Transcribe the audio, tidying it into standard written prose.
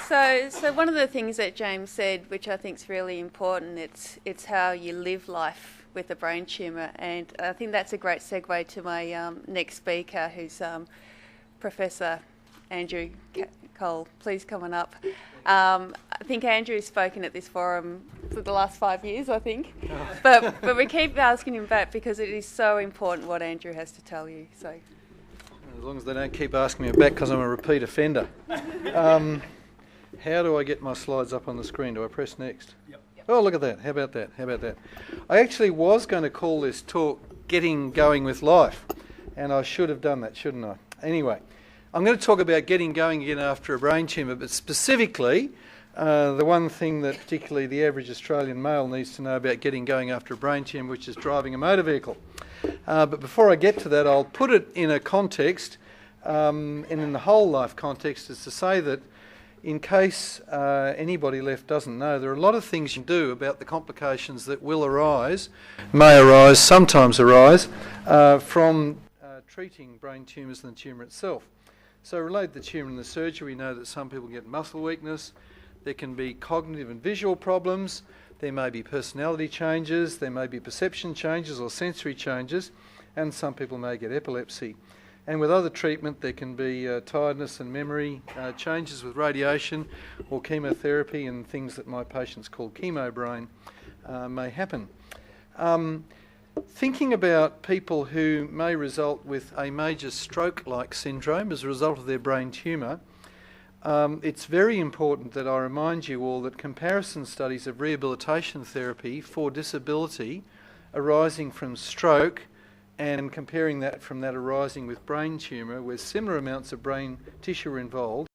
So one of the things that James said, which I think is really important, it's how you live life with a brain tumour, and I think that's a great segue to my next speaker, who's Professor Andrew Cole. Please come on up. I think Andrew's spoken at this forum for the last 5 years, I think, but we keep asking him back because it is so important what Andrew has to tell you. So, as long as they don't keep asking me back, because I'm a repeat offender. How do I get my slides up on the screen? Do I press next? Yep. Oh, look at that. How about that? How about that? I actually was going to call this talk Getting Going with Life, and I should have done that, shouldn't I? Anyway, I'm going to talk about getting going again after a brain tumour, but specifically the one thing that particularly the average Australian male needs to know about getting going after a brain tumour, which is driving a motor vehicle. But before I get to that, I'll put it in a context, and in the whole life context, is to say that in case anybody left doesn't know, there are a lot of things you can do about the complications that will arise, may arise, sometimes arise, from treating brain tumours than the tumour itself. So related to the tumour and the surgery, we know that some people get muscle weakness, there can be cognitive and visual problems, there may be personality changes, there may be perception changes or sensory changes, and some people may get epilepsy. And with other treatment, there can be tiredness and memory changes with radiation or chemotherapy, and things that my patients call chemo brain may happen. Thinking about people who may result with a major stroke-like syndrome as a result of their brain tumour, it's very important that I remind you all that comparison studies of rehabilitation therapy for disability arising from stroke and comparing that from that arising with brain tumour, where similar amounts of brain tissue are involved,